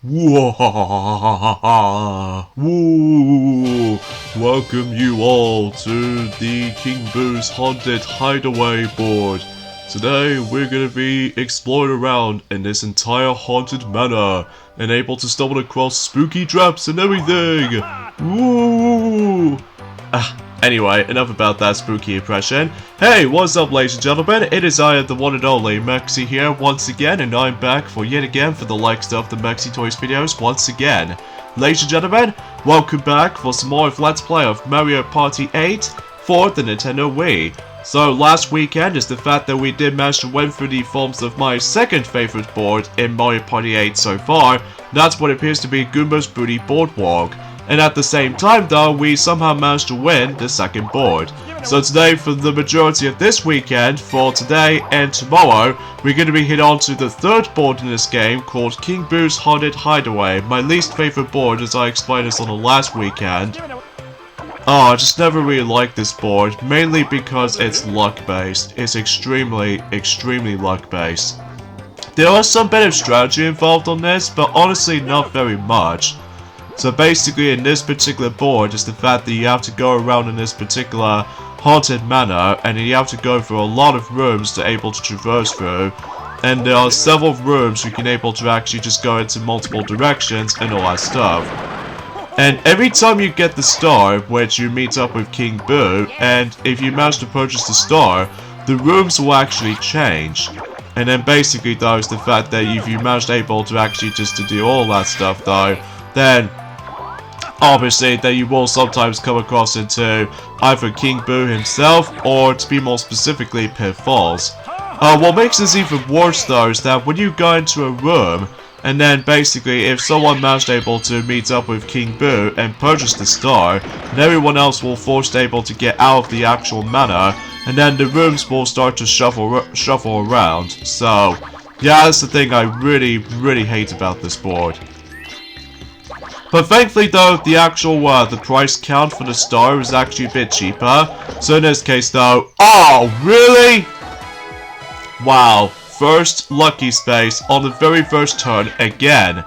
Woo! Welcome you all to the King Boo's Haunted Hideaway board. Today we're gonna be exploring around in this entire haunted manor and able to stumble across spooky traps and everything. Woo! Anyway, enough about that spooky impression. Hey, what's up ladies and gentlemen, it is I, the one and only Mexi here once again, and I'm back for yet again for the likes of the Mexi Toys videos once again. Ladies and gentlemen, welcome back for some more of Let's Play of Mario Party 8 for the Nintendo Wii. So last weekend is the fact that we did manage to win through the forms of my second favorite board in Mario Party 8 so far. That's what appears to be Goomba's Booty Boardwalk. And at the same time though, we somehow managed to win the second board. So today, for the majority of this weekend, for today and tomorrow, we're going to be hit on to the third board in this game called King Boo's Haunted Hideaway. My least favorite board, as I explained this on the last weekend. I just never really liked this board, mainly because it's luck-based. It's extremely luck-based. There are some bit of strategy involved on this, but honestly not very much. So basically in this particular board is the fact that you have to go around in this particular haunted manor and you have to go through a lot of rooms to able to traverse through. And there are several rooms you can able to actually just go into multiple directions and all that stuff. And every time you get the star, which you meet up with King Boo, and if you manage to purchase the star, the rooms will actually change. And then basically though is the fact that if you manage able to actually just to do all that stuff though, then obviously that you will sometimes come across into either King Boo himself or, to be more specifically, pitfalls. What makes this even worse though is that when you go into a room and then basically if someone managed able to meet up with King Boo and purchase the star, then everyone else will forced able to get out of the actual manor and then the rooms will start to shuffle around. So yeah, that's the thing I really hate about this board. But thankfully though, the actual the price count for the star is actually a bit cheaper. So in this case though, oh really? Wow, first lucky space on the very first turn again.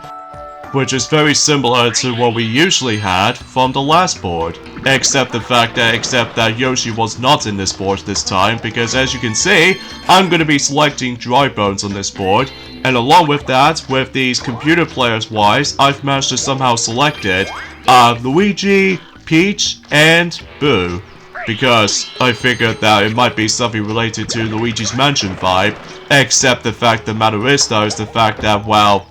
Which is very similar to what we usually had from the last board. Except that Yoshi was not in this board this time, because as you can see, I'm going to be selecting dry bones on this board. And along with that, with these computer players wise, I've managed to somehow select it, Luigi, Peach, and Boo. Because I figured that it might be something related to Luigi's Mansion vibe. Except the fact the matter is though, is the fact that, well,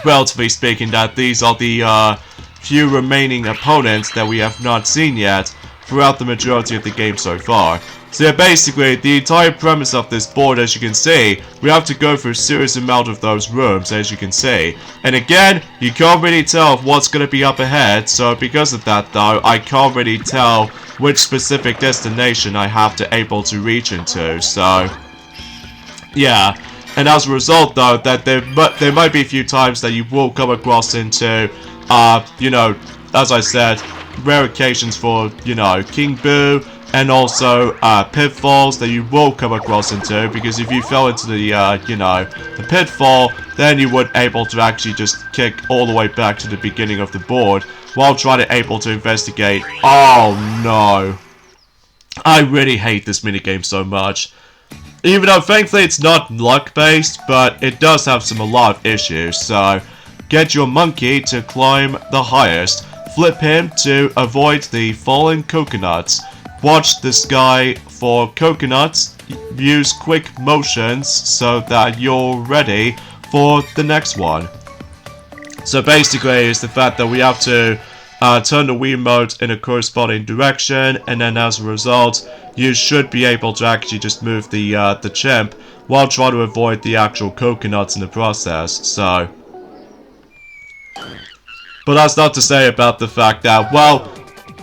relatively speaking, that these are the few remaining opponents that we have not seen yet throughout the majority of the game so far. So yeah, basically, the entire premise of this board, as you can see, we have to go through a serious amount of those rooms, as you can see. And again, you can't really tell what's going to be up ahead, so because of that though, I can't really tell which specific destination I have to able to reach into, so yeah. And as a result though, that there might be a few times that you will come across into, you know, as I said, rare occasions for, you know, King Boo, and also pitfalls that you will come across into, because if you fell into the, you know, the pitfall, then you would able to actually just kick all the way back to the beginning of the board, while trying to able to investigate. Oh no. I really hate this minigame so much. Even though thankfully it's not luck based, but it does have a lot of issues. So get your monkey to climb the highest, flip him to avoid the fallen coconuts, watch the sky for coconuts, use quick motions so that you're ready for the next one. So basically it's the fact that we have to turn the Wiimote in a corresponding direction, and then as a result, you should be able to actually just move the chimp while trying to avoid the actual coconuts in the process. So, but that's not to say about the fact that, well,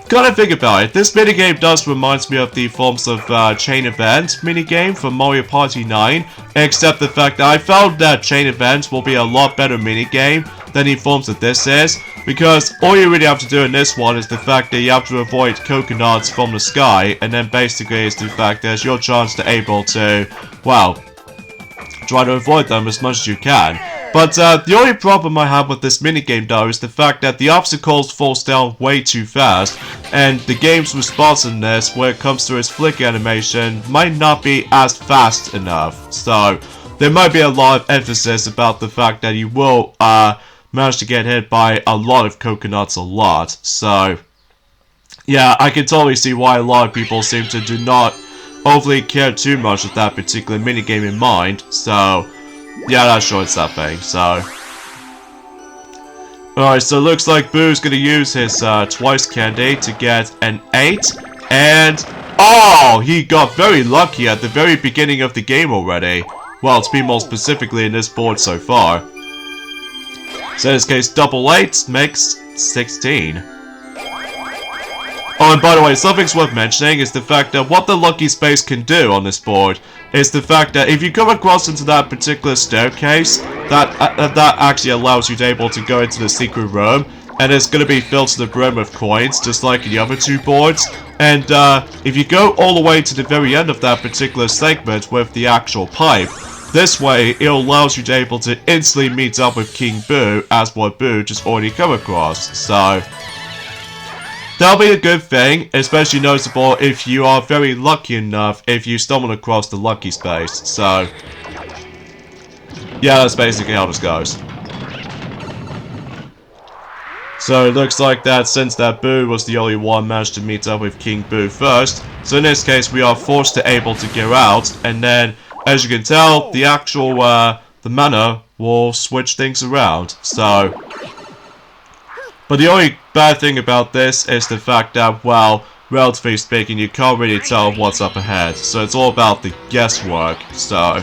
gotta think about it, this minigame does remind me of the forms of Chain Event minigame from Mario Party 9, except the fact that I found that Chain Event will be a lot better minigame than the forms that this is, because all you really have to do in this one is the fact that you have to avoid coconuts from the sky, and then basically is the fact that it's your chance to able to, well, try to avoid them as much as you can. But the only problem I have with this minigame though is the fact that the obstacles falls down way too fast, and the game's responsiveness when it comes to its flick animation might not be as fast enough. So there might be a lot of emphasis about the fact that you will manage to get hit by a lot of coconuts a lot. So yeah, I can totally see why a lot of people seem to do not overly care too much with that particular minigame in mind. So yeah, that shorts that thing. So alright, so it looks like Boo's gonna use his twice candy to get an 8, and oh, he got very lucky at the very beginning of the game already. Well, to be more specifically in this board so far. So in this case, double 8 makes 16. Oh, and by the way, something's worth mentioning is the fact that what the lucky space can do on this board is the fact that if you come across into that particular staircase, that actually allows you to able to go into the secret room, and it's going to be filled to the brim with coins, just like the other two boards. And if you go all the way to the very end of that particular segment with the actual pipe, this way it allows you to able to instantly meet up with King Boo as what Boo just already come across. So that'll be a good thing, especially noticeable if you are very lucky enough if you stumble across the lucky space. So yeah, that's basically how this goes. So it looks like that since that Boo was the only one managed to meet up with King Boo first, so in this case we are forced to able to get out, and then as you can tell, the actual the mana will switch things around. So but the only bad thing about this is the fact that, well, relatively speaking, you can't really tell what's up ahead. So it's all about the guesswork, so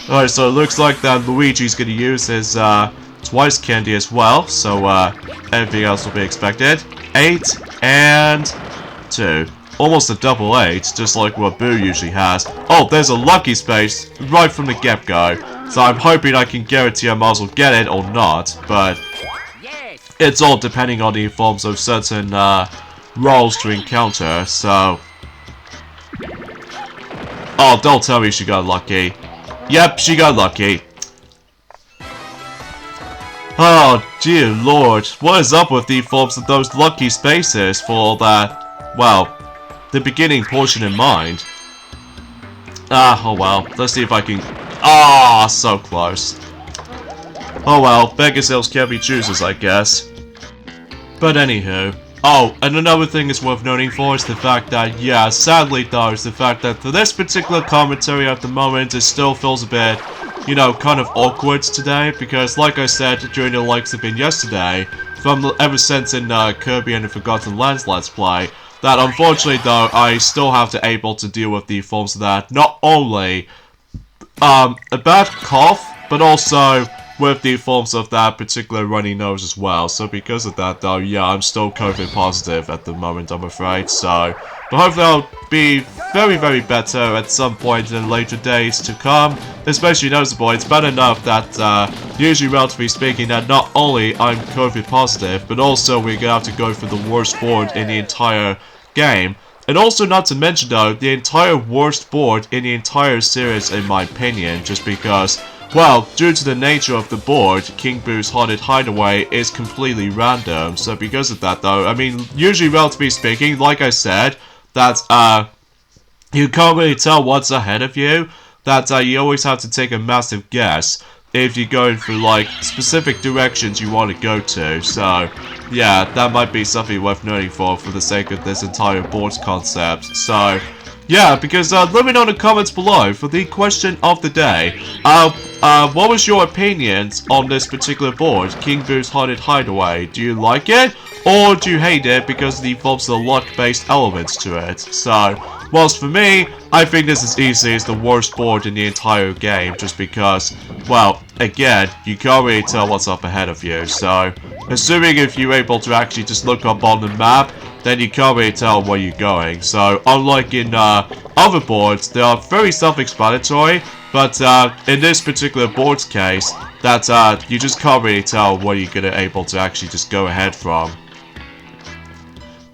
alright, so it looks like that Luigi's gonna use his twice candy as well, so everything else will be expected. 8 and 2. Almost a double 8, just like what Boo usually has. Oh, there's a lucky space right from the get-go. So I'm hoping I can guarantee I might as well get it or not, but it's all depending on the forms of certain roles to encounter, so oh, don't tell me she got lucky. Yep, she got lucky. Oh, dear lord. What is up with the forms of those lucky spaces for that, well, the beginning portion in mind? Ah, oh well. Let's see if I can... Ah, so close. Oh well, beggars hills can't be choosers, I guess. But anywho. Oh, and another thing is worth noting for is the fact that, yeah, sadly though, is the fact that for this particular commentary at the moment, it still feels a bit, you know, kind of awkward today, because like I said during the likes of yesterday, from ever since in Kirby and the Forgotten Lands Let's Play, that unfortunately though, I still have to able to deal with the forms of that, not only a bad cough, but also with the forms of that particular runny nose as well. So because of that though, yeah, I'm still COVID positive at the moment, I'm afraid. So, but hopefully I'll be very, very better at some point in later days to come. Especially noticeable, it's bad enough that, usually relatively speaking, that not only I'm COVID positive, but also we're gonna have to go for the worst board in the entire game. And also not to mention though, the entire worst board in the entire series in my opinion, just because, well, due to the nature of the board, King Boo's Haunted Hideaway is completely random. So because of that though, I mean, usually relatively speaking, like I said, that you can't really tell what's ahead of you, that you always have to take a massive guess if you're going through like specific directions you want to go to. So yeah, that might be something worth noting for the sake of this entire board concept. So yeah, because let me know in the comments below for the question of the day. What was your opinions on this particular board, King Boo's Haunted Hideaway? Do you like it, or do you hate it because it involves the luck-based elements to it? So, whilst for me, I think this is easily the worst board in the entire game, just because, well, again, you can't really tell what's up ahead of you. So, assuming if you're able to actually just look up on the map, then you can't really tell where you're going. So, unlike in other boards, they are very self-explanatory, but in this particular board's case, that you just can't really tell where you're gonna able to actually just go ahead from.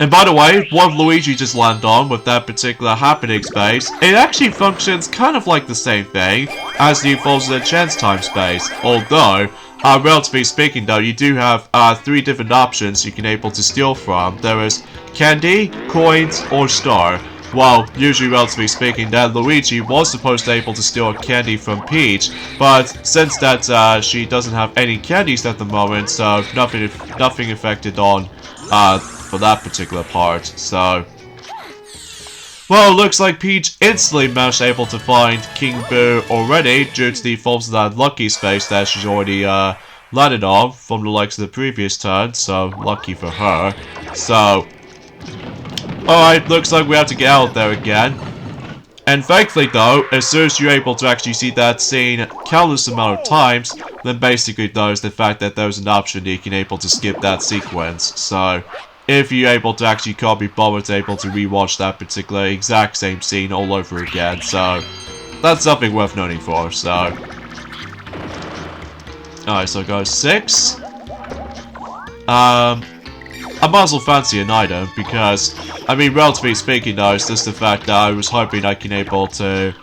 And by the way, what Luigi just landed on with that particular happening space, it actually functions kind of like the same thing as the Evolves in Chance time space. Although, relatively speaking though, you do have 3 different options you can able to steal from. There is candy, coins, or star. Well, usually relatively speaking, that Luigi was supposed to be able to steal a candy from Peach, but since that she doesn't have any candies at the moment, so nothing affected on for that particular part. So, well, it looks like Peach instantly managed able to find King Boo already due to the forms of that lucky space that she's already landed on from the likes of the previous turn. So lucky for her. So. Alright, looks like we have to get out there again. And thankfully though, as soon as you're able to actually see that scene countless amount of times, then basically though is the fact that there's an option that you can able to skip that sequence. So, if you're able to actually can't be bothered able to rewatch that particular exact same scene all over again. So, that's something worth noting for, so. Alright, so go 6. I might as well fancy an item because, I mean, relatively speaking though, it's just the fact that I was hoping I can able to,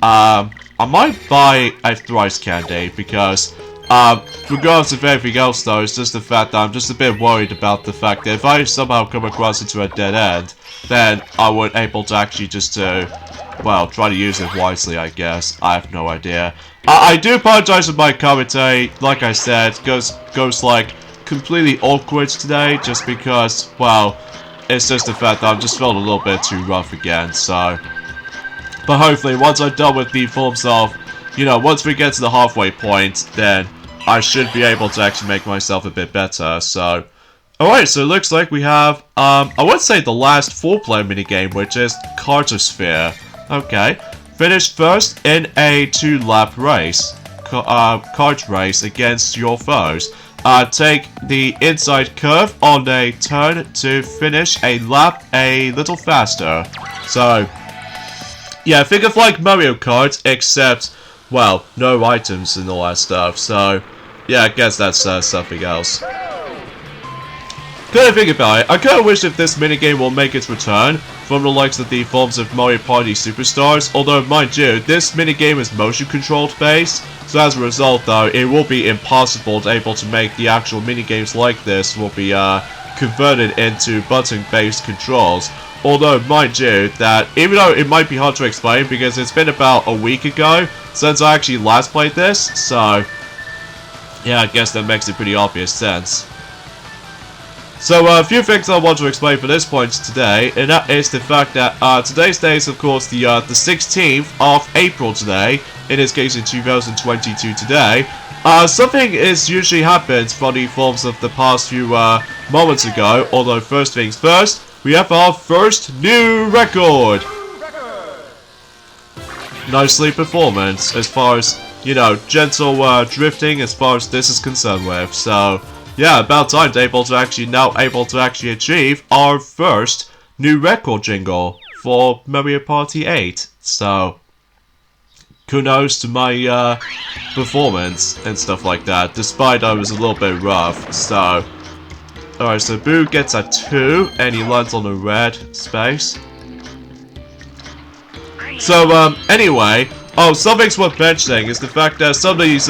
I might buy a thrice candy because, regardless of everything else though, it's just the fact that I'm just a bit worried about the fact that if I somehow come across into a dead end, then I would able to actually just well, try to use it wisely, I guess. I have no idea. I do apologize for my commentary. Like I said, goes like completely awkward today, just because, well, it's just the fact that I'm just felt a little bit too rough again, so. But hopefully, once I'm done with the forms of, you know, once we get to the halfway point, then I should be able to actually make myself a bit better, so. Alright, so it looks like we have, I would say the last 4-player minigame, which is Cartosphere. Okay. Finish first in a 2-lap race. Kart race against your foes. Take the inside curve on a turn to finish a lap a little faster. So, yeah, think of like Mario Kart, except, well, no items and all that stuff. So, yeah, I guess that's something else. Kinda think about it, I kinda wish if this minigame will make its return from the likes of the forms of Mario Party Superstars, although mind you, this minigame is motion controlled based, so as a result though, it will be impossible to able to make the actual minigames like this will be converted into button based controls. Although mind you, that even though it might be hard to explain because it's been about a week ago since I actually last played this, so yeah, I guess that makes a pretty obvious sense. So a few things I want to explain for this point today, and that is the fact that today's day is of course the 16th of April today, in this case in 2022 today. Something is usually happens for the forms of the past few moments ago, although first things first, we have our first new record! Nicely performance as far as, you know, gentle drifting as far as this is concerned with, so. Yeah, about time to now able to actually achieve our first new record jingle for Mario Party 8. So, kudos to my performance and stuff like that, despite I was a little bit rough. So, alright, so Boo gets a 2 and he lands on a red space. So, anyway, something's worth mentioning is the fact that some of these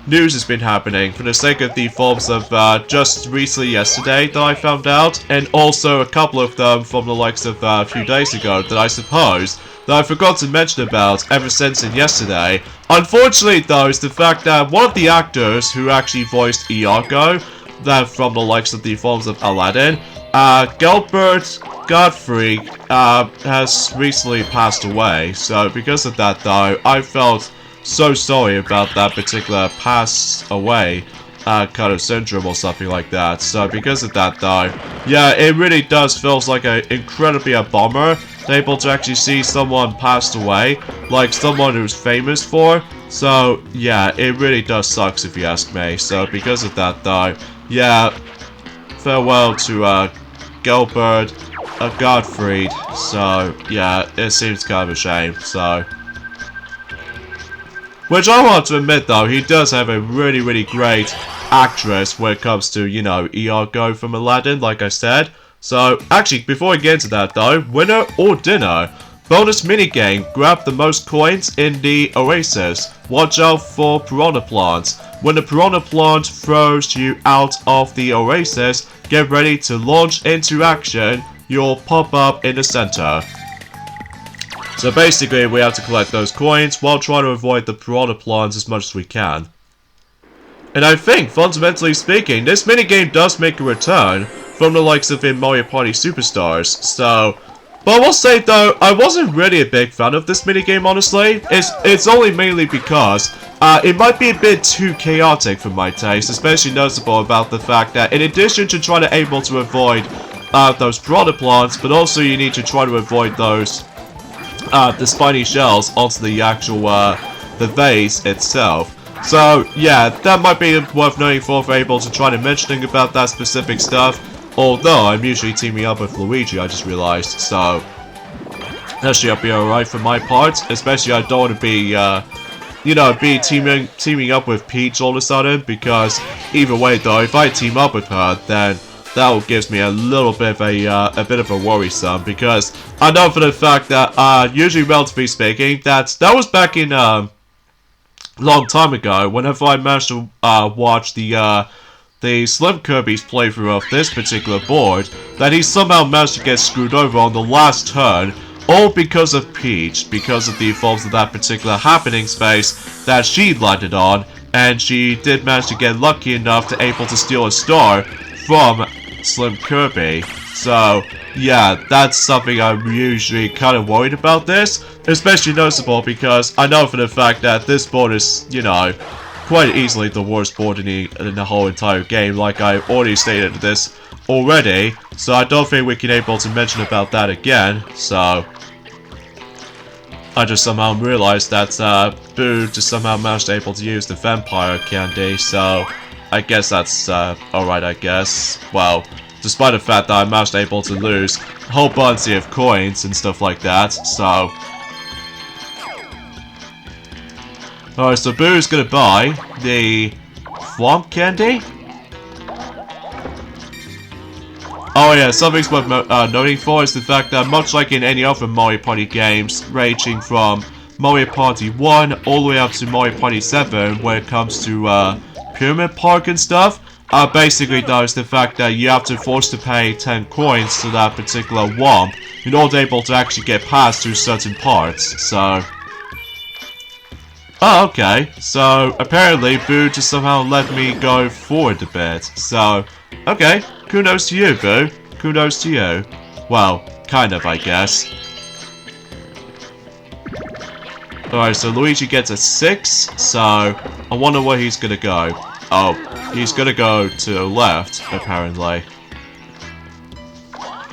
news has been happening for the sake of the forms of just recently yesterday that I found out, and also a couple of them from the likes of a few days ago that I suppose that I forgot to mention about ever since in yesterday. Unfortunately though is the fact that one of the actors who actually voiced Iago, that from the likes of the forms of Aladdin, Gilbert Godfrey, has recently passed away. So because of that though, I felt so sorry about that particular pass away kind of syndrome or something like that. So because of that though, yeah, it really does feels like an incredibly a bummer able to actually see someone passed away, like someone who's famous for. So yeah, it really does sucks if you ask me. So because of that though, yeah, farewell to Gilbert Gottfried. So yeah, it seems kind of a shame. So. Which I want to admit though, he does have a really great actress when it comes to, you know, Iago from Aladdin, like I said. So, actually, before I get into that though, winner or dinner? Bonus minigame, grab the most coins in the oasis. Watch out for piranha plants. When the piranha plant throws you out of the oasis, get ready to launch into action. You'll pop up in the center. So basically, we have to collect those coins while trying to avoid the piranha plants as much as we can. And I think, fundamentally speaking, this minigame does make a return from the likes of in Mario Party Superstars, so... But I will say though, I wasn't really a big fan of this minigame, honestly. It's only mainly because it might be a bit too chaotic for my taste, especially noticeable about the fact that in addition to trying to able to avoid those piranha plants, but also you need to try to avoid those the spiny shells onto the actual the vase itself. So yeah, that might be worth noting for able to try to mentioning about that specific stuff. Although I'm usually teaming up with Luigi, I just realized, so that should be alright for my part. Especially I don't want to be, you know, teaming up with Peach all of a sudden, because either way though, if I team up with her, then that gives me a little bit of a bit of a worrisome, because I know for the fact that usually, relatively speaking, that was back in long time ago. Whenever I managed to watch the Slim Kirby's playthrough of this particular board, that he somehow managed to get screwed over on the last turn, all because of Peach, because of the evolves of that particular happening space that she landed on, and she did manage to get lucky enough to able to steal a star from Slim Kirby. So yeah, that's something I'm usually kind of worried about this, especially noticeable because I know for the fact that this board is, you know, quite easily the worst board in the whole entire game, like I already stated this already, so I don't think we can able to mention about that again. So I just somehow realized that Boo just somehow managed to able to use the vampire candy, so I guess that's alright, I guess. Well, despite the fact that I managed to able to lose a whole bunch of coins and stuff like that, so... Alright, so Boo's gonna buy the Flomp candy? Oh yeah, something's worth noting for is the fact that much like in any other Mario Party games, ranging from Mario Party 1 all the way up to Mario Party 7, when it comes to Pyramid Park and stuff, basically though is the fact that you have to force to pay 10 coins to that particular womp in order to able to actually get past through certain parts, so... Oh, okay. So, apparently, Boo just somehow let me go forward a bit. So, okay. Kudos to you, Boo. Kudos to you. Well, kind of, I guess. Alright, so Luigi gets a 6. So, I wonder where he's gonna go. Oh, he's gonna go to the left, apparently.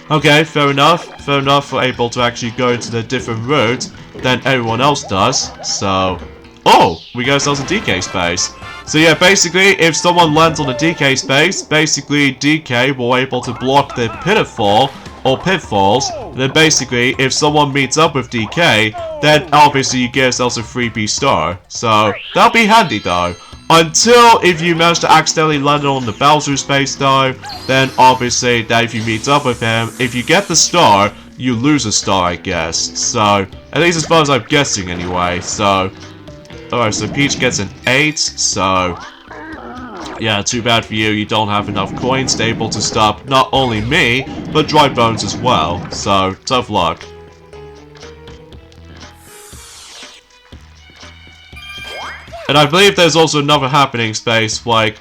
Okay, fair enough. Fair enough, we're able to actually go into the different route than everyone else does. So... Oh, we got ourselves a DK space. So yeah, basically, if someone lands on the DK space, basically DK will able to block the pitfall or pitfalls. And then basically, if someone meets up with DK, then obviously you get yourselves a freebie star. So that'll be handy though. Until if you manage to accidentally land on the Bowser space though, then obviously that if you meet up with him, if you get the star, you lose a star, I guess. So at least as far as I'm guessing anyway. So. Alright, so Peach gets an 8, so... Yeah, too bad for you, you don't have enough coins to able to stop not only me, but Dry Bones as well, so tough luck. And I believe there's also another happening space, like,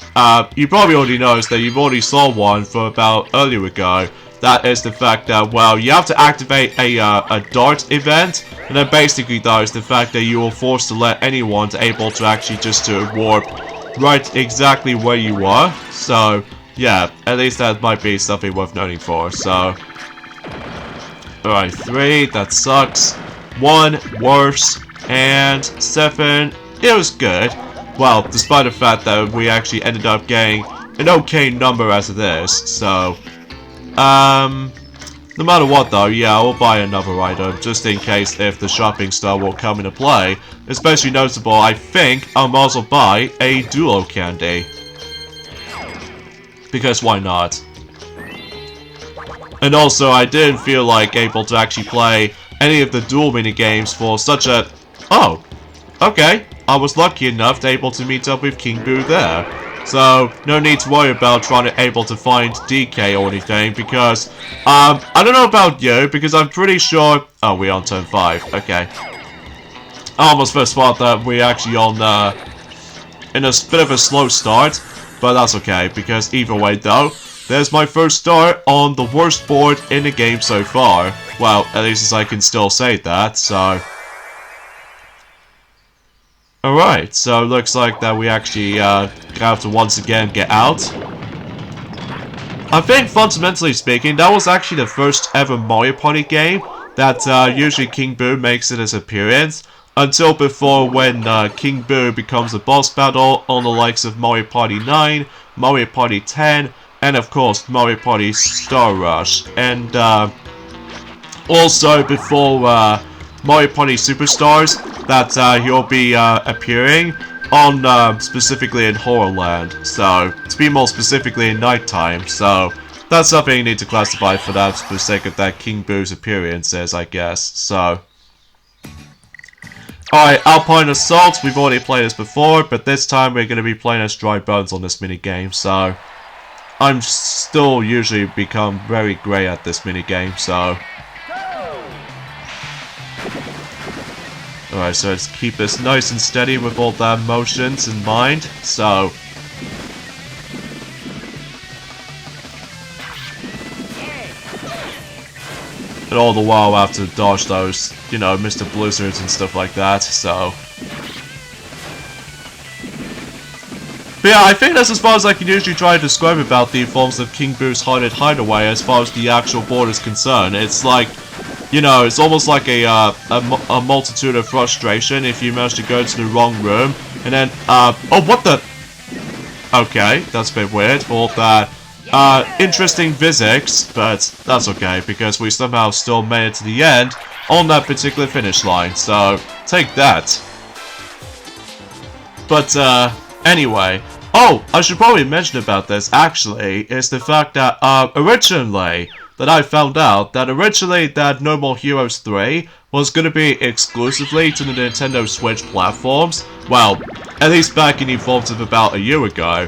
you probably already noticed that you've already saw one for about earlier ago. That is the fact that, well, you have to activate a dart event, and then basically that is the fact that you are forced to let anyone to able to actually just to warp right exactly where you are. So, yeah, at least that might be something worth noting for, so... Alright, 3, that sucks. 1, worse. And 7, it was good. Well, despite the fact that we actually ended up getting an okay number as it is, so... No matter what though, yeah, I'll buy another item, just in case if the shopping star will come into play. Especially noticeable, I think I'll also buy a duo candy. Because why not? And also, I didn't feel like able to actually play any of the duel minigames for such a... Oh, okay. I was lucky enough to able to meet up with King Boo there. So, no need to worry about trying to able to find DK or anything, because, I don't know about you, because I'm pretty sure... Oh, we're on turn 5, okay. I almost first thought that we're actually on, in a bit of a slow start, but that's okay, because either way though, there's my first start on the worst board in the game so far. Well, at least as I can still say that, so... Alright, so looks like that we actually have to once again get out. I think, fundamentally speaking, that was actually the first ever Mario Party game that usually King Boo makes it his appearance, until before when King Boo becomes a boss battle on the likes of Mario Party 9, Mario Party 10, and of course Mario Party Star Rush, and also before Mario Party Superstars, that he'll be appearing on specifically in Horrorland, so to be more specifically in nighttime, so that's something you need to classify for that for the sake of that King Boo's appearances, I guess, so... Alright, Alpine Assault, we've already played this before, but this time we're going to be playing as Dry Bones on this minigame, so... I'm still usually become very grey at this minigame, so... Alright, so let's keep this nice and steady with all the motions in mind, so... And all the while I have to dodge those, you know, Mr. Blizzards and stuff like that, so... But yeah, I think that's as far as I can usually try to describe about the forms of King Boo's Haunted Hideaway as far as the actual board is concerned. It's like, you know, it's almost like a multitude of frustration if you manage to go to the wrong room, and then, oh, what the... Okay, that's a bit weird, all that... interesting physics, but that's okay, because we somehow still made it to the end on that particular finish line, so take that. But, anyway, oh, I should probably mention about this, actually, is the fact that, originally, that I found out that originally that No More Heroes 3 was going to be exclusively to the Nintendo Switch platforms, well, at least back in the forms of about a year ago.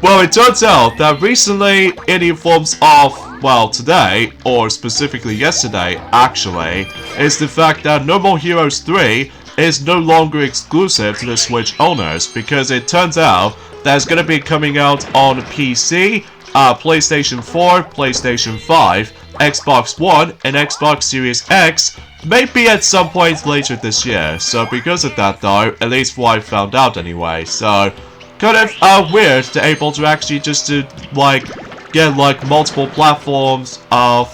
Well, it turns out that recently, in the forms of, well, today, or specifically yesterday, actually, is the fact that No More Heroes 3 is no longer exclusive to the Switch owners, because it turns out that it's going to be coming out on PC, PlayStation 4, PlayStation 5, Xbox One, and Xbox Series X, maybe at some point later this year. So because of that though, at least what I found out anyway, so... kind of weird to able to actually just to like get like multiple platforms of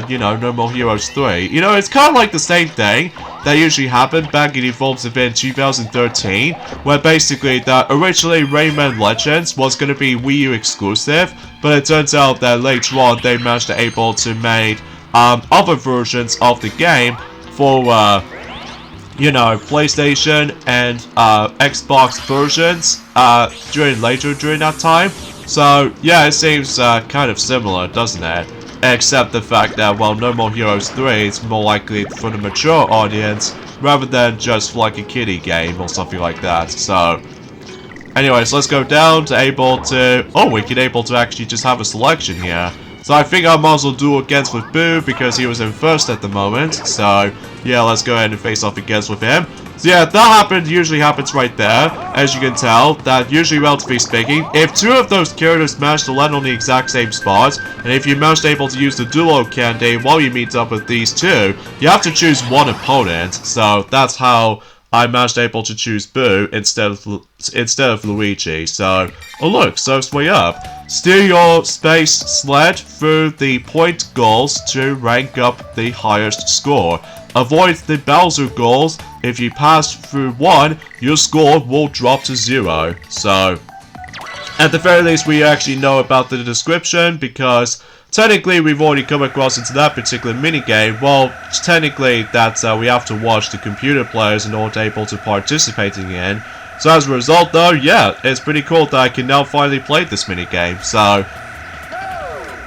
you know, No More Heroes 3. You know, it's kind of like the same thing that usually happened back in the forms of in 2013, where basically that originally Rayman Legends was going to be Wii U exclusive, but it turns out that later on they managed to able to make other versions of the game for you know, PlayStation and Xbox versions later during that time. So yeah, it seems kind of similar, doesn't it? Except the fact that, well, No More Heroes 3 is more likely for the mature audience rather than just like a kiddie game or something like that. So anyways, let's go down to able to... Oh, we can able to actually just have a selection here. So I think I might as well duel against with Boo because he was in first at the moment. So yeah, let's go ahead and face off against with him. So yeah, that usually happens right there. As you can tell, that usually, relatively speaking, if two of those characters manage to land on the exact same spot, and if you manage to able to use the duo candy while you meet up with these two, you have to choose one opponent. So that's how I managed to able to choose Boo instead of Luigi. So, oh look, so it's way up. Steer your space sled through the point goals to rank up the highest score. Avoid the Bowser goals. If you pass through one, your score will drop to 0. So, at the very least, we actually know about the description because technically we've already come across into that particular minigame. Well, technically that we have to watch the computer players in order to able to participating in. So as a result though, yeah, it's pretty cool that I can now finally play this minigame. So,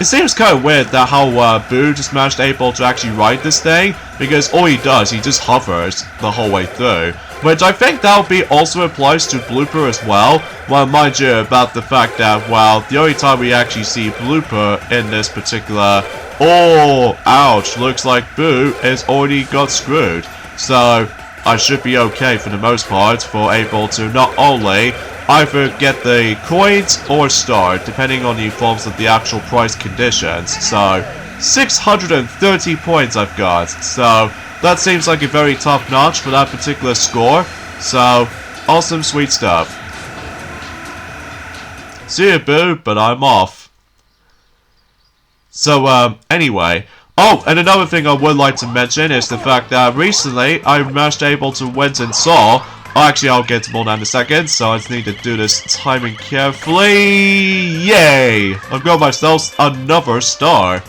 it seems kind of weird that how Boo just managed able to actually ride this thing, because all he does, he just hovers the whole way through. Which I think that would be also applies to Blooper as well. Well, mind you about the fact that, well, the only time we actually see Blooper in this particular... Oh, ouch, looks like Boo has already got screwed. So, I should be okay for the most part for able to not only either get the coins or star, depending on the forms of the actual price conditions. So, 630 points I've got. So, that seems like a very top notch for that particular score. So, awesome, sweet stuff. See you, Boo, but I'm off. So, anyway. Oh, and another thing I would like to mention is the fact that recently I managed able to went and saw... Actually, I'll get to more in a second, so I just need to do this timing carefully. Yay! I've got myself another star.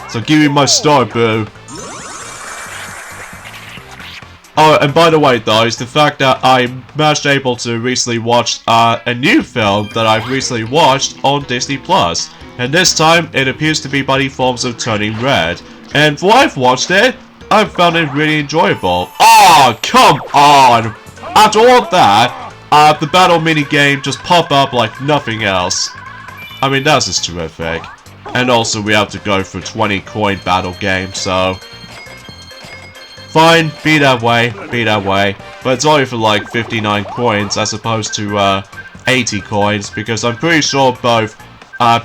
So give me my star, Boo. Oh, and by the way, guys, the fact that I managed able to recently watch a new film that I've recently watched on Disney+. And this time, it appears to be by the forms of Turning Red. And for I've watched it, I've found it really enjoyable. Oh, come on! After all of that, the battle minigame just popped up like nothing else. I mean, that's just terrific. And also, we have to go for 20 coin battle game, so... Fine, be that way, but it's only for like 59 coins as opposed to 80 coins, because I'm pretty sure both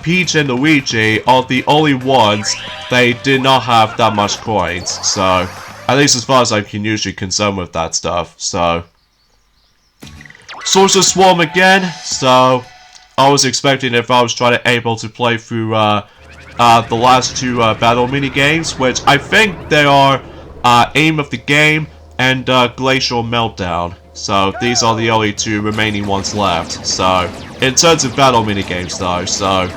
Peach and Luigi are the only ones they did not have that much coins, so at least as far as I can usually concerned with that stuff. So Sorcerer Swarm again, so I was expecting if I was trying to able to play through the last two battle mini games, which I think they are Aim of the Game and Glacial Meltdown. So these are the only two remaining ones left. So in terms of battle minigames though, so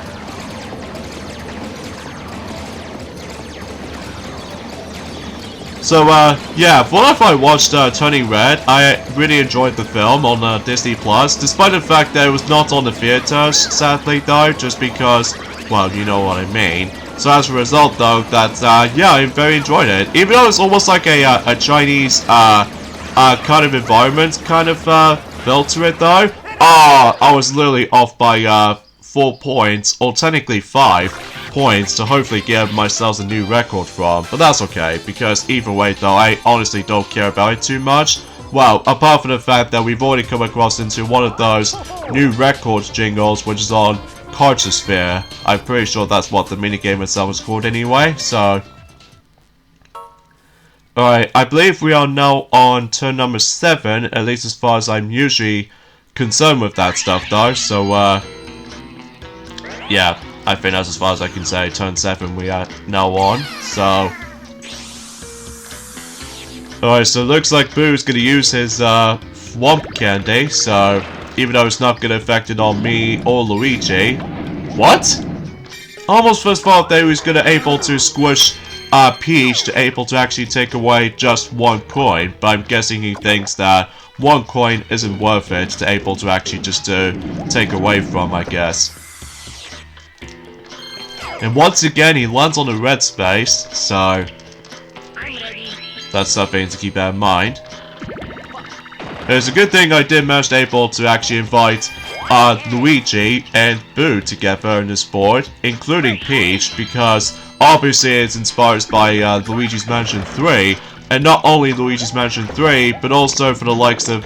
yeah, for what I watched Turning Red, I really enjoyed the film on Disney+, despite the fact that it was not on the theaters, sadly though, just because, well, you know what I mean. So as a result though, that, yeah, I very enjoyed it. Even though it's almost like a Chinese, kind of environment kind of felt to it though. I was literally off by 4 points, or technically 5 points, to hopefully give myself a new record from. But that's okay, because either way though, I honestly don't care about it too much. Well, apart from the fact that we've already come across into one of those new records jingles, which is on Cartosphere. I'm pretty sure that's what the minigame itself is called anyway, so... Alright, I believe we are now on turn number 7, at least as far as I'm usually concerned with that stuff though, so yeah, I think that's as far as I can say. Turn 7 we are now on, so... Alright, so it looks like Boo's gonna use his Swamp Candy, so even though it's not gonna affect it on me or Luigi. What? I almost first thought that he was gonna able to squish Peach to able to actually take away just 1 coin, but I'm guessing he thinks that 1 coin isn't worth it to able to actually just take away from, I guess. And once again, he lands on the red space, so that's something to keep in mind. It's a good thing I did manage to able to actually invite Luigi and Boo together in this board, including Peach, because obviously it's inspired by Luigi's Mansion 3, and not only Luigi's Mansion 3, but also for the likes of,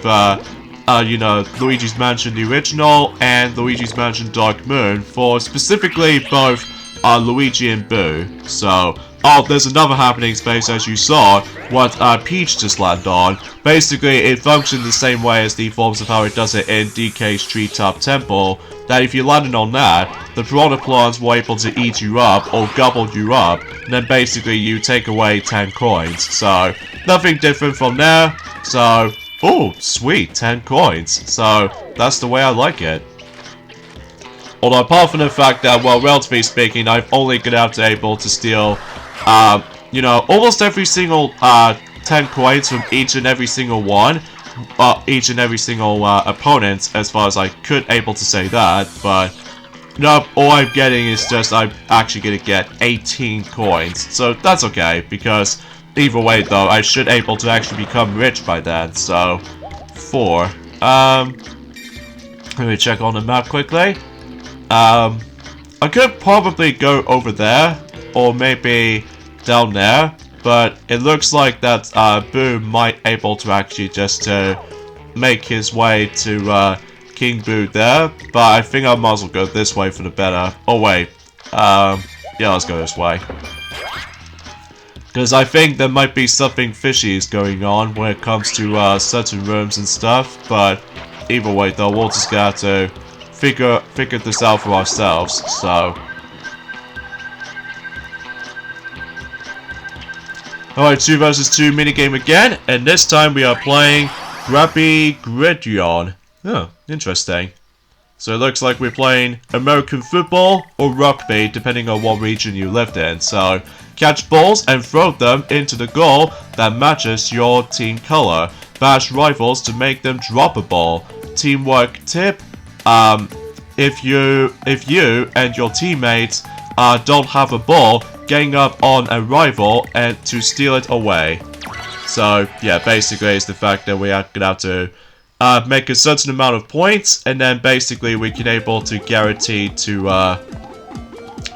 you know, Luigi's Mansion the original and Luigi's Mansion Dark Moon, for specifically both Luigi and Boo. So, oh, there's another happening space as you saw, what Peach just landed on. Basically, it functions the same way as the forms of how it does it in DK's Treetop Temple, that if you landed on that, the piranha plants were able to eat you up, or gobble you up, and then basically you take away 10 coins. So, nothing different from there. So, oh, sweet, 10 coins. So, that's the way I like it. Although, apart from the fact that, well, relatively speaking, I've only been able to able to steal, you know, almost every single 10 coins from each and every single one, each and every single opponent, as far as I could able to say that. But Nope, all I'm getting is just I'm actually gonna get 18 coins. So that's okay, because either way though, I should able to actually become rich by then. So 4. Let me check on the map quickly. I could probably go over there, or maybe down there, but it looks like that Boo might able to actually just make his way to King Boo there, but I think I might as well go this way for the better. Oh wait, yeah, let's go this way. Because I think there might be something fishy is going on when it comes to certain rooms and stuff, but either way though, we'll just have to figure this out for ourselves, so. Alright, 2 versus 2 minigame again, and this time we are playing Grappy Gretchen. Oh, interesting. So it looks like we're playing American football or rugby, depending on what region you lived in. So, catch balls and throw them into the goal that matches your team color. Bash rivals to make them drop a ball. Teamwork tip, if you and your teammates don't have a ball, gang up on a rival and to steal it away. So, yeah, basically it's the fact that we are gonna have to make a certain amount of points, and then basically we can able to guarantee to,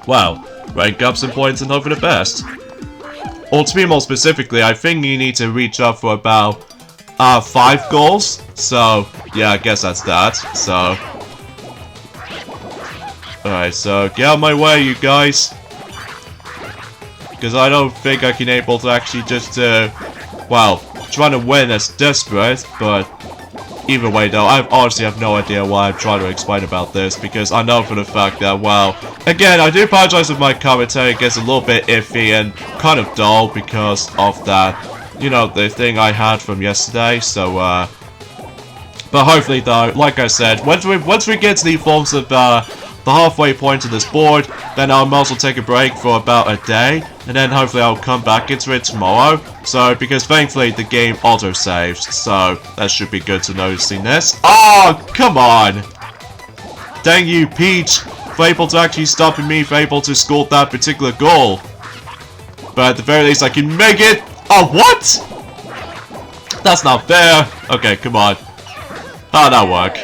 well, rank up some points and hope for the best. Or to be more specifically, I think you need to reach up for about 5 goals. So, yeah, I guess that's that. So, alright, so get out of my way, you guys. Because I don't think I can able to actually just, well, trying to win as desperate, but either way though, I honestly have no idea why I'm trying to explain about this, because I know for the fact that, well, again, I do apologize if my commentary gets a little bit iffy and kind of dull because of that, you know, the thing I had from yesterday, so, but hopefully though, like I said, once we get to the forms of, the halfway point of this board, then I might as well take a break for about a day, and then hopefully I'll come back into it tomorrow. So, because thankfully the game auto-saves, so that should be good to noticing this. Oh, come on! Dang you, Peach, for able to actually stopping me for able to score that particular goal. But at the very least I can make it. Oh, what? That's not fair. Okay, come on. How'd that work?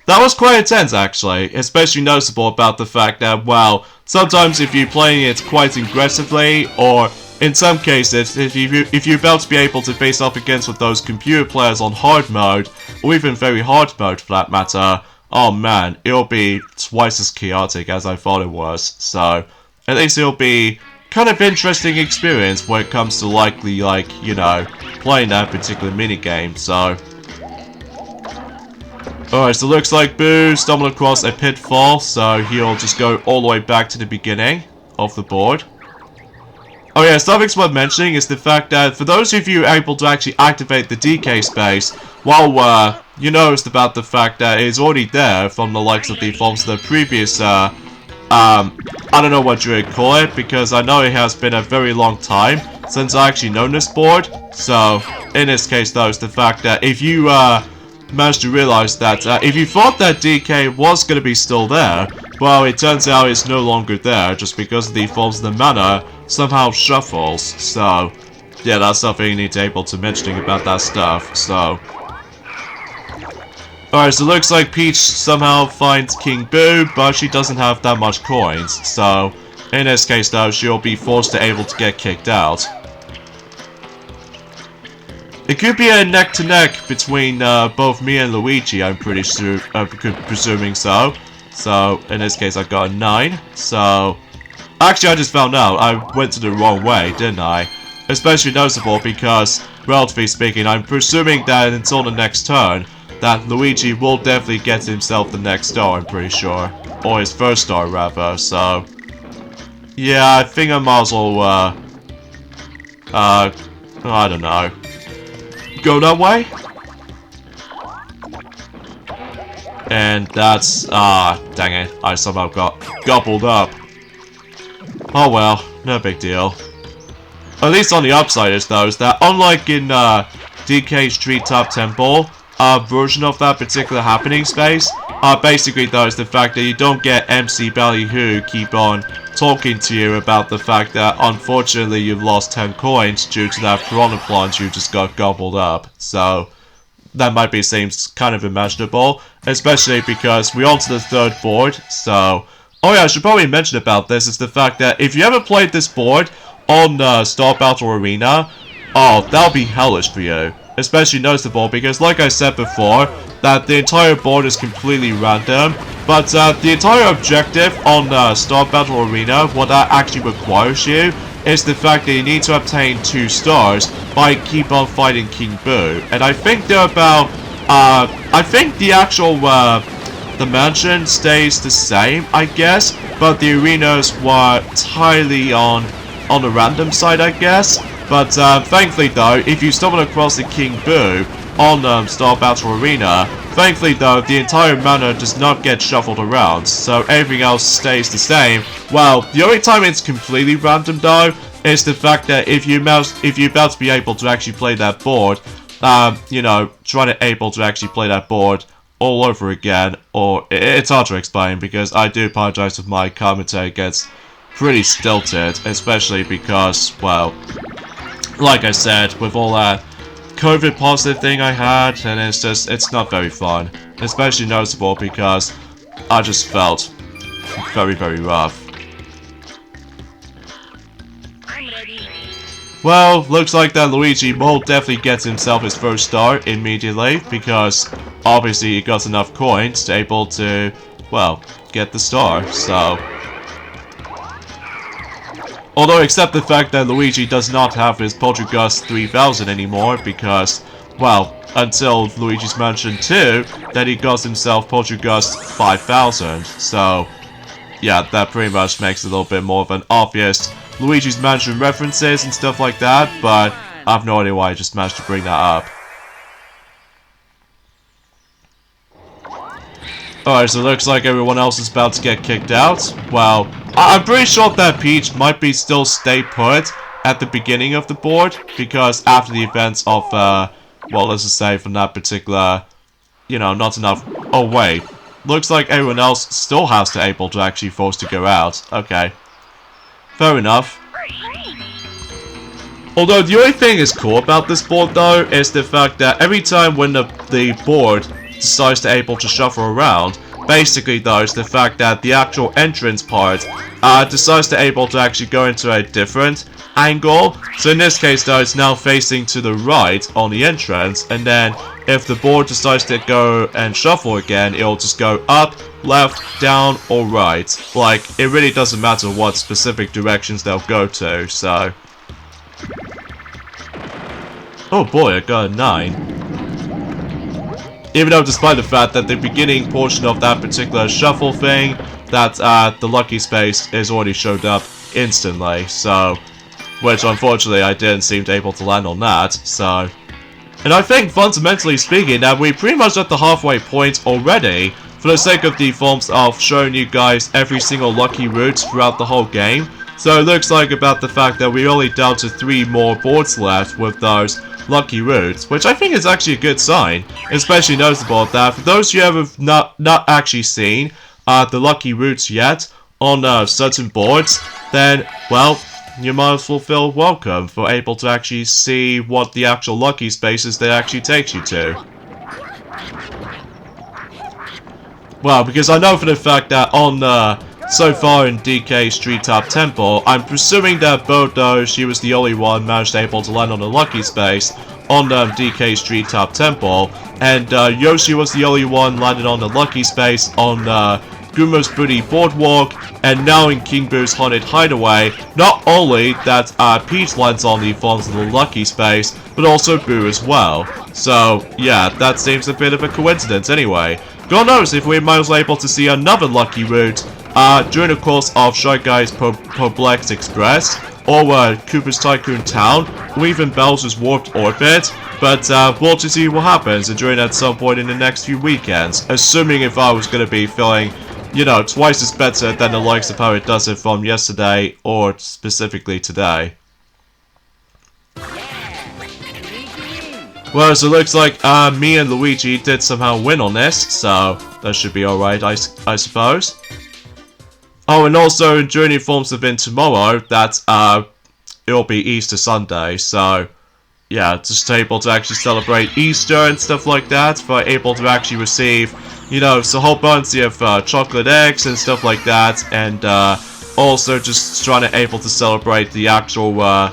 That was quite intense, actually, especially noticeable about the fact that, well, sometimes if you're playing it quite aggressively, or in some cases, if you're about to be able to face off against with those computer players on hard mode, or even very hard mode for that matter, oh man, it'll be twice as chaotic as I thought it was. So, at least it'll be kind of interesting experience when it comes to likely, like, you know, playing that particular minigame, so. Alright, so it looks like Boo stumbled across a pitfall, so he'll just go all the way back to the beginning of the board. Oh yeah, something worth mentioning is the fact that for those of you able to actually activate the DK space, well, you noticed about the fact that it's already there from the likes of the forms of the previous, I don't know what you would call it, because I know it has been a very long time since I actually known this board. So, in this case though, it's the fact that if you, managed to realize that if you thought that DK was going to be still there, well, it turns out it's no longer there just because the forms of the mana somehow shuffles. So, yeah, that's something you need to able to mentioning about that stuff. So, alright, so it looks like Peach somehow finds King Boo, but she doesn't have that much coins. So, in this case though, she'll be forced to able to get kicked out. It could be a neck-to-neck between both me and Luigi, I'm pretty sure, presuming so. So, in this case, I got a 9. So, actually, I just found out I went to the wrong way, didn't I? Especially noticeable because, relatively speaking, I'm presuming that until the next turn, that Luigi will definitely get himself the next star, I'm pretty sure. Or his first star, rather, so. Yeah, I think I might as well, I don't know. Go that way? And that's, dang it, I somehow got gobbled up. Oh well, no big deal. At least on the upside is though, is that unlike in DK's Treetop Temple, version of that particular happening space. Basically though, is the fact that you don't get MC Ballyhoo keep on talking to you about the fact that unfortunately you've lost 10 coins due to that piranha plant you just got gobbled up. So that might be seems kind of imaginable, especially because we're on to the third board. So, oh yeah, I should probably mention about this is the fact that if you ever played this board on Star Battle Arena, oh, that'll be hellish for you. Especially noticeable because, like I said before, that the entire board is completely random. But the entire objective on Star Battle Arena, what that actually requires you, is the fact that you need to obtain 2 stars by keep on fighting King Boo. And I think they're about, I think the actual, the mansion stays the same, I guess. But the arenas were entirely on the random side, I guess. But thankfully though, if you stumble across the King Boo on Star Battle Arena, thankfully though, the entire mana does not get shuffled around, so everything else stays the same. Well, the only time it's completely random though, is the fact that if you're about to be able to actually play that board, you know, trying to able to actually play that board all over again, or it's hard to explain because I do apologize if my commentary gets pretty stilted, especially because, well, like I said, with all that COVID positive thing I had, and it's not very fun. Especially noticeable because I just felt very, very rough. Well, looks like that Luigi will definitely get himself his first star immediately, because obviously he got enough coins to able to, well, get the star, so... Although, except the fact that Luigi does not have his Poltergust 3000 anymore, because, well, until Luigi's Mansion 2, that he got himself Poltergust 5000. So, yeah, that pretty much makes it a little bit more of an obvious Luigi's Mansion references and stuff like that, but I have no idea why I just managed to bring that up. Alright, so it looks like everyone else is about to get kicked out. Well, I'm pretty sure that Peach might be still stay put at the beginning of the board, because after the events of, well, let's just say from that particular, you know, not enough... Oh, wait. Looks like everyone else still has to able to actually force to go out. Okay. Fair enough. Although, the only thing is cool about this board, though, is the fact that every time when the board decides to able to shuffle around, basically though, is the fact that the actual entrance part decides to able to actually go into a different angle. So in this case though, it's now facing to the right on the entrance, and then if the board decides to go and shuffle again, it'll just go up, left, down, or right. Like, it really doesn't matter what specific directions they'll go to, so... Oh boy, I got a 9. Even though, despite the fact that the beginning portion of that particular shuffle thing, that the lucky space is already showed up instantly, so... Which, unfortunately, I didn't seem to able to land on that, so... And I think, fundamentally speaking, that we're pretty much at the halfway point already, for the sake of the forms of showing you guys every single lucky route throughout the whole game. So it looks like about the fact that we're only down to 3 more boards left with those lucky routes, which I think is actually a good sign. Especially noticeable that for those who have not actually seen the lucky routes yet on certain boards, then, well, you might as well feel welcome for able to actually see what the actual lucky spaces they actually takes you to. Well, because I know for the fact that on so far in DK Street Top Temple, I'm presuming that Bodo, she was the only one managed able to land on a lucky space on DK Street Top Temple, and Yoshi was the only one landed on the lucky space on Gumo's Booty Boardwalk, and now in King Boo's Haunted Hideaway, not only that Peach lands on the forms of the lucky space, but also Boo as well. So, yeah, that seems a bit of a coincidence anyway. God knows if we might as well able to see another lucky route during the course of Shy Guy's Poblex Express, or Koopa's Tycoon Town, or even Bowser's Warped Orbit, but we'll just see what happens during at some point in the next few weekends, assuming if I was going to be feeling, you know, twice as better than the likes of how it does it from yesterday, or specifically today. Well, so it looks like me and Luigi did somehow win on this, so that should be alright, I suppose. Oh, and also during the forms event tomorrow, that it'll be Easter Sunday, so yeah, just able to actually celebrate Easter and stuff like that, but able to actually receive, you know, a whole bunch of chocolate eggs and stuff like that, and also just trying to able to celebrate the actual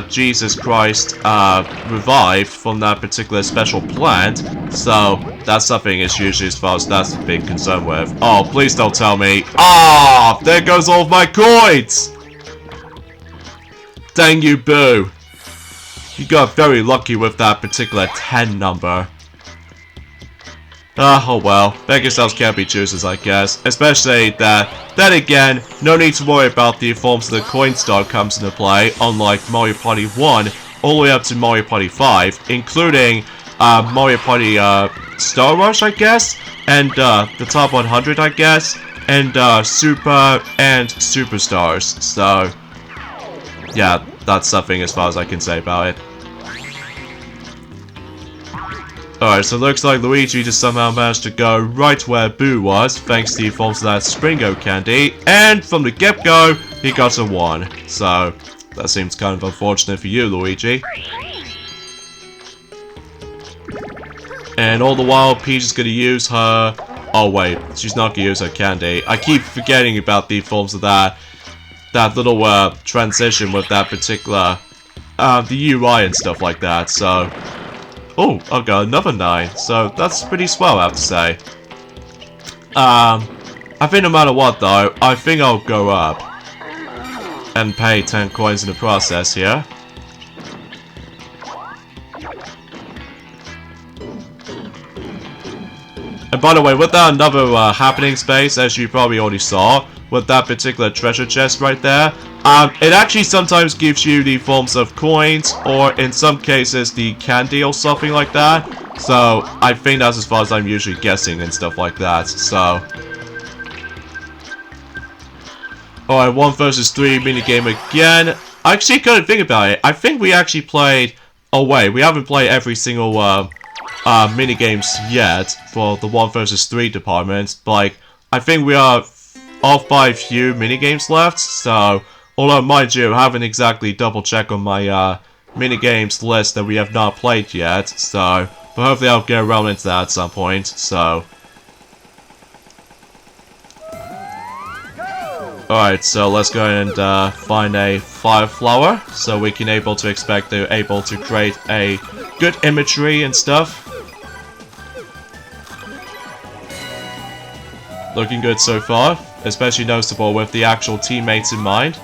Jesus Christ revived from that particular special plant. So that's something it's usually as far as that's a big concern with. Oh, please don't tell me. Ah, there goes all of my coins! Dang you, Boo. You got very lucky with that particular 10 number. Oh well, beg yourselves can't be choosers, I guess. Especially that, then again, no need to worry about the forms of the coin star comes into play, unlike Mario Party 1, all the way up to Mario Party 5, including Mario Party Star Rush, I guess, and the top 100, I guess, and Super and Superstars. So, yeah, that's something as far as I can say about it. Alright, so it looks like Luigi just somehow managed to go right where Boo was, thanks to the forms of that Springo candy, and from the get-go, he got a 1. So, that seems kind of unfortunate for you, Luigi. And all the while, Peach is gonna use her... Oh wait, she's not gonna use her candy. I keep forgetting about the forms of that little transition with that particular... the UI and stuff like that, so... Oh, I've got another 9, so that's pretty swell, I have to say. I think no matter what though, I think I'll go up. And pay 10 coins in the process here. And by the way, with that another happening space, as you probably already saw, with that particular treasure chest right there, it actually sometimes gives you the forms of coins, or in some cases the candy or something like that. So I think that's as far as I'm usually guessing and stuff like that. So alright, 1 versus 3 minigame again. I actually couldn't think about it. I think we actually played... Oh wait, we haven't played every single minigames yet for the 1 versus 3 department. But like, I think we are off by a few minigames left, so... Although, mind you, I haven't exactly double-checked on my minigames list that we have not played yet, so... But hopefully I'll get around into that at some point, so... Alright, so let's go and find a fire flower, so we can able to expect they're able to create a good imagery and stuff. Looking good so far, especially noticeable with the actual teammates in mind.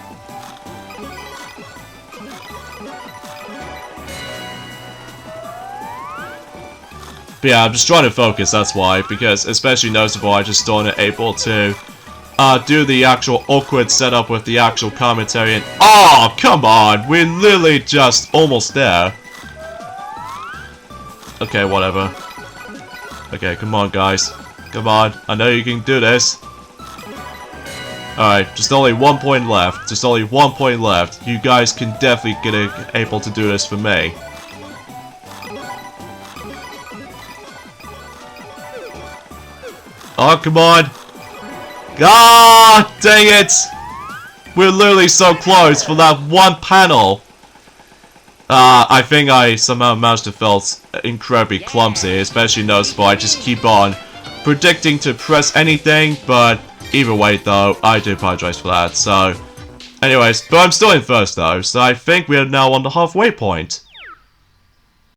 But yeah, I'm just trying to focus, that's why, because especially noticeable, I just wasn't able to do the actual awkward setup with the actual commentary and... Oh, come on! We're literally just almost there. Okay, whatever. Okay, come on, guys. Come on, I know you can do this. Alright, just only 1 point left. Just only 1 point left. You guys can definitely get able to do this for me. Oh, come on! Ah, dang it! We're literally so close for that one panel. I think I somehow managed to feel incredibly clumsy, especially noticeable. I just keep on predicting to press anything, but either way though, I do apologize for that. So, anyways, but I'm still in first though, so I think we are now on the halfway point.